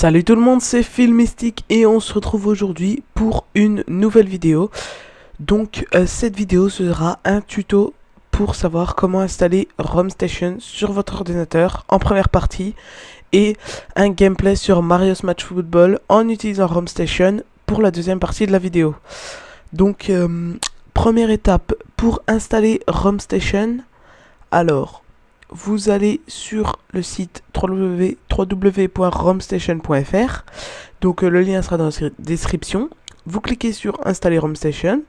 Salut tout le monde, c'est Phil Mystique et on se retrouve aujourd'hui pour une nouvelle vidéo. Donc cette vidéo sera un tuto pour savoir comment installer ROM Station sur votre ordinateur en première partie et un gameplay sur Mario Smash Football en utilisant ROM Station pour la deuxième partie de la vidéo. Donc première étape pour installer ROM Station. Alors vous allez sur le site www.romstation.fr. Donc le lien sera dans la description. Vous cliquez sur installer ROM Station.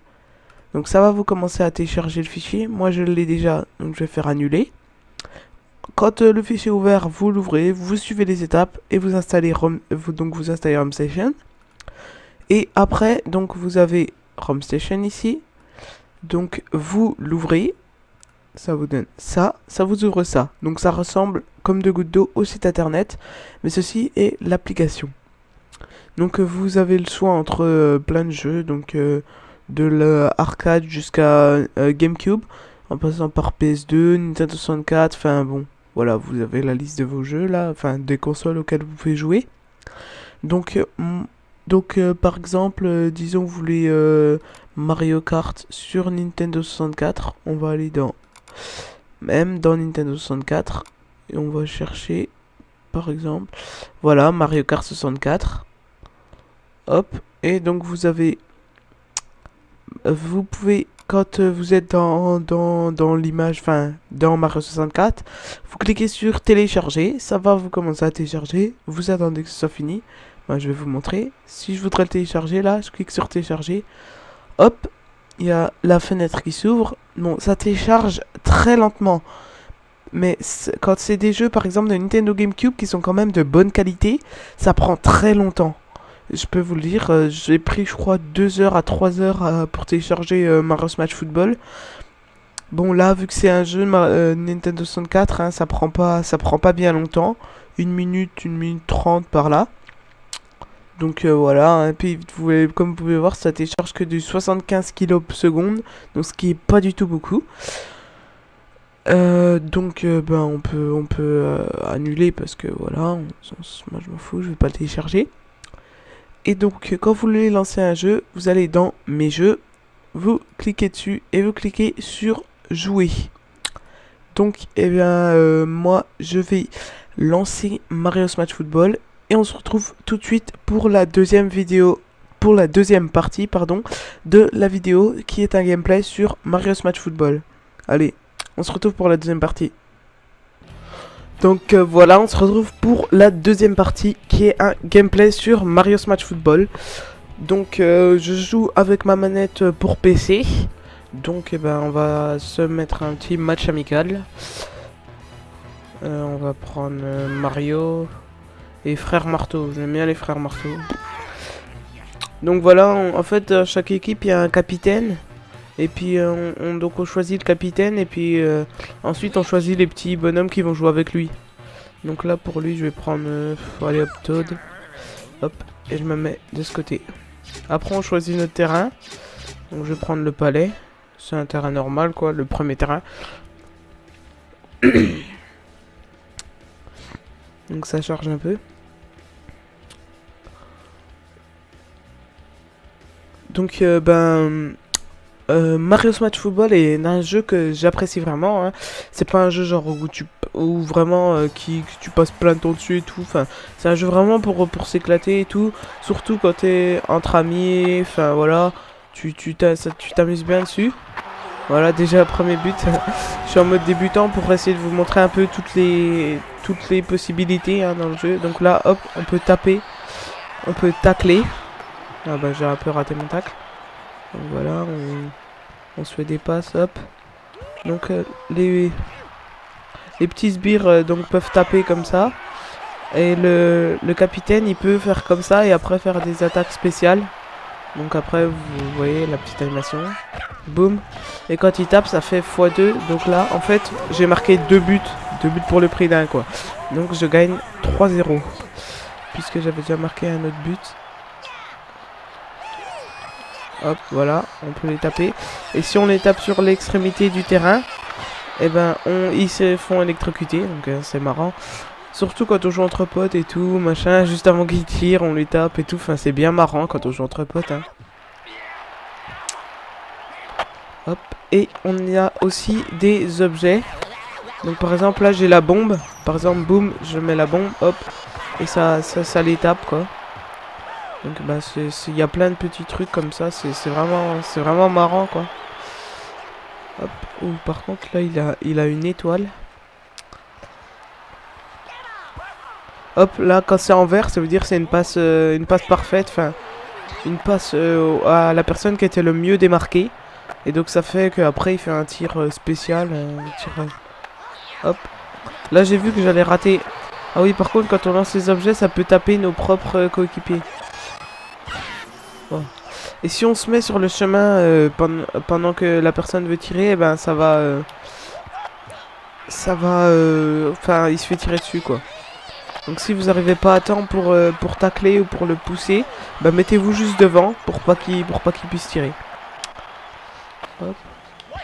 Donc ça va vous commencer à télécharger le fichier. Moi je l'ai déjà, donc je vais faire annuler. Quand le fichier est ouvert, vous l'ouvrez, vous suivez les étapes et vous installez ROM Station. Et après, donc vous avez ROM Station ici. Donc vous l'ouvrez. Ça vous donne ça, ça vous ouvre ça. Donc ça ressemble comme deux gouttes d'eau au site internet, mais ceci est l'application. Donc vous avez le choix entre plein de jeux, donc de l'arcade jusqu'à GameCube, en passant par PS2, Nintendo 64, enfin bon, voilà, vous avez la liste de vos jeux là, enfin des consoles auxquelles vous pouvez jouer. Donc par exemple, disons que vous voulez Mario Kart sur Nintendo 64, on va aller dans Nintendo 64 et on va chercher par exemple voilà Mario Kart 64, hop, et donc vous pouvez quand vous êtes dans l'image, enfin dans Mario 64, vous cliquez sur télécharger, ça va vous commencer à télécharger, vous attendez que ce soit fini. Moi je vais vous montrer, si je voudrais le télécharger là, je clique sur télécharger, hop, il y a la fenêtre qui s'ouvre. Bon, ça télécharge très lentement. Mais quand c'est des jeux, par exemple, de Nintendo GameCube qui sont quand même de bonne qualité, ça prend très longtemps. Je peux vous le dire, j'ai pris, je crois, 2 heures à 3 heures pour télécharger Mario Smash Football. Bon, là, vu que c'est un jeu Nintendo 64, hein, ça prend pas bien longtemps. 1 minute 30 par là. Donc voilà, et puis comme vous pouvez voir, ça télécharge que du 75 kbps, donc ce qui est pas du tout beaucoup. Donc on peut annuler parce que voilà, moi je m'en fous, je vais pas le télécharger. Et donc quand vous voulez lancer un jeu, vous allez dans mes jeux, vous cliquez dessus et vous cliquez sur jouer. Donc moi je vais lancer Mario Smash Football. Et on se retrouve tout de suite pour la deuxième partie de la vidéo qui est un gameplay sur Mario Smash Football. Allez, on se retrouve pour la deuxième partie. Donc voilà, on se retrouve pour la deuxième partie qui est un gameplay sur Mario Smash Football. Donc je joue avec ma manette pour PC. Donc on va se mettre un petit match amical. On va prendre Mario et Frère Marteau, j'aime bien les Frères Marteau. Donc voilà, en fait, dans chaque équipe, il y a un capitaine. Et puis, donc on choisit le capitaine. Et puis, ensuite, on choisit les petits bonhommes qui vont jouer avec lui. Donc là, pour lui, je vais prendre... allez, hop, Toad. Hop, et je me mets de ce côté. Après, on choisit notre terrain. Donc, je vais prendre le palais. C'est un terrain normal, quoi, le premier terrain. Donc, ça charge un peu. Donc Mario Smash Football est un jeu que j'apprécie vraiment, hein. C'est pas un jeu genre où vraiment que tu passes plein de temps dessus et tout. Enfin, c'est un jeu vraiment pour s'éclater et tout. Surtout quand t'es entre amis. Enfin voilà, tu t'amuses bien dessus. Voilà, déjà premier but. Je suis en mode débutant pour essayer de vous montrer un peu toutes les possibilités, hein, dans le jeu. Donc là, hop, on peut taper, on peut tacler. Ah bah j'ai un peu raté mon tacle. Donc voilà, on se fait des passes, hop. Donc les petits sbires donc peuvent taper comme ça. Et le capitaine il peut faire comme ça et après faire des attaques spéciales. Donc après vous voyez la petite animation. Boum. Et quand il tape ça fait x2. Donc là en fait j'ai marqué 2 buts. 2 buts pour le prix d'un, quoi. Donc je gagne 3-0. Puisque j'avais déjà marqué un autre but. Hop, voilà, on peut les taper. Et si on les tape sur l'extrémité du terrain, et ils se font électrocuter, donc c'est marrant. Surtout quand on joue entre potes et tout, machin, juste avant qu'il tire, on les tape et tout. Enfin, c'est bien marrant quand on joue entre potes, hein. Hop, et on y a aussi des objets. Donc par exemple, là j'ai la bombe. Par exemple, boum, je mets la bombe, hop, et ça les tape, quoi. Donc bah, il y a plein de petits trucs comme ça, c'est vraiment marrant, quoi. Hop, ou par contre là il a une étoile. Hop, là quand c'est en vert, ça veut dire que c'est une passe parfaite, enfin une passe à la personne qui était le mieux démarquée. Et donc ça fait qu'après il fait un tir spécial, hop. Là j'ai vu que j'allais rater. Ah oui, par contre quand on lance les objets, ça peut taper nos propres coéquipiers. Bon. Et si on se met sur le chemin pendant que la personne veut tirer, eh ben ça va, enfin il se fait tirer dessus, quoi. Donc si vous n'arrivez pas à temps pour tacler ou pour le pousser, bah mettez-vous juste devant pour pas qu'il puisse tirer. Hop.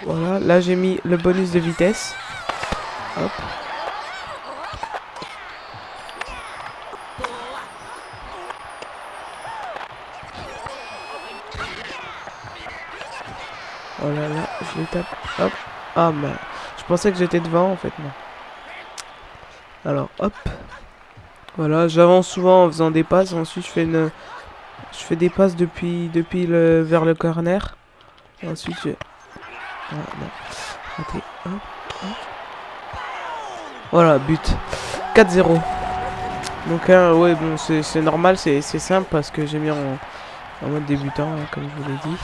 Voilà, là j'ai mis le bonus de vitesse. Hop. Voilà, là, je les tape. Hop. Ah, mais je pensais que j'étais devant, en fait, non. Alors, hop. Voilà, j'avance souvent en faisant des passes. Ensuite, je fais des passes vers le corner. Et ensuite, ah, non. Raté. Hop, hop. Voilà, but. 4-0. Donc, ouais, bon, c'est normal, c'est simple parce que j'ai mis en mode débutant, hein, comme je vous l'ai dit.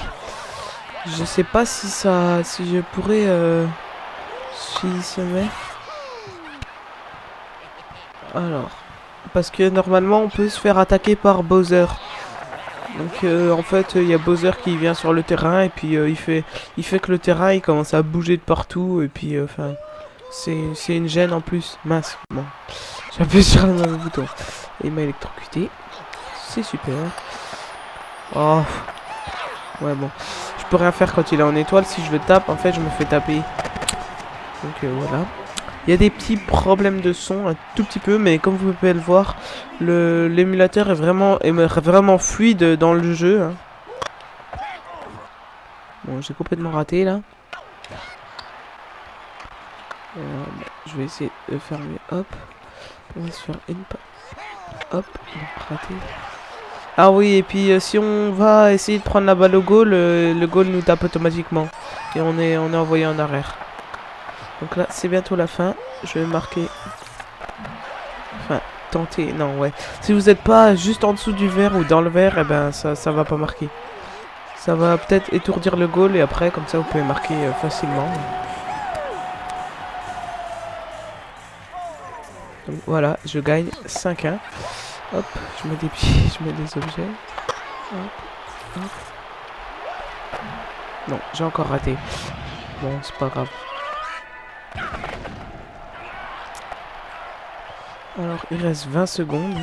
Je sais pas si je pourrais, s'il se met. Alors, parce que normalement on peut se faire attaquer par Bowser. Donc en fait il y a Bowser qui vient sur le terrain et puis il fait que le terrain il commence à bouger de partout et puis enfin c'est une gêne en plus. Mince, bon, j'appuie sur le mauvais bouton et il m'a électrocuté. C'est super. Oh, ouais, bon, je peux rien faire quand il est en étoile. Si je le tape, en fait je me fais taper. Donc voilà. Il y a des petits problèmes de son, un tout petit peu, mais comme vous pouvez le voir, l'émulateur est vraiment fluide dans le jeu, hein. Bon, j'ai complètement raté là. Je vais essayer de faire mieux. Hop. On va se faire une pas. Hop. Raté. Ah oui, et puis si on va essayer de prendre la balle au goal, le goal nous tape automatiquement. Et on est envoyé en arrière. Donc là, c'est bientôt la fin. Je vais marquer... Enfin, tenter... Non, ouais. Si vous n'êtes pas juste en dessous du verre ou dans le verre, eh ben, ça va pas marquer. Ça va peut-être étourdir le goal et après, comme ça, vous pouvez marquer facilement. Donc voilà, je gagne 5-1. Hop, je mets des pieds, je mets des objets. Hop, hop. Non, j'ai encore raté. Bon, c'est pas grave. Alors, il reste 20 secondes.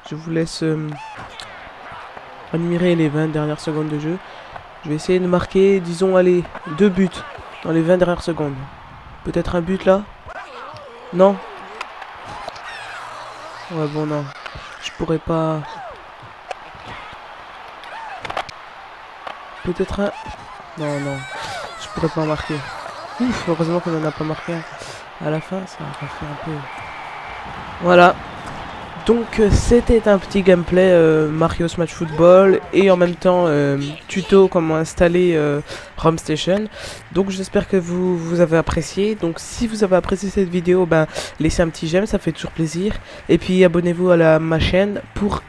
Je vous laisse admirer les 20 dernières secondes de jeu. Je vais essayer de marquer, disons, allez, 2 buts dans les 20 dernières secondes. Peut-être un but là? Non? Ouais, bon, non. Je pourrais pas... Peut-être un... Non, non. Je pourrais pas marquer. Ouf, heureusement qu'on en a pas marqué un. À la fin, ça va faire un peu... Voilà. Donc c'était un petit gameplay Mario Smash Football et en même temps tuto comment installer ROM Station. Donc j'espère que vous avez apprécié. Donc si vous avez apprécié cette vidéo, ben laissez un petit j'aime, ça fait toujours plaisir. Et puis abonnez-vous à ma chaîne pour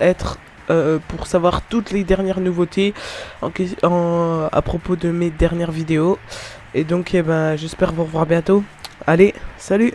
savoir toutes les dernières nouveautés à propos de mes dernières vidéos. Et donc eh ben j'espère vous revoir bientôt. Allez, salut!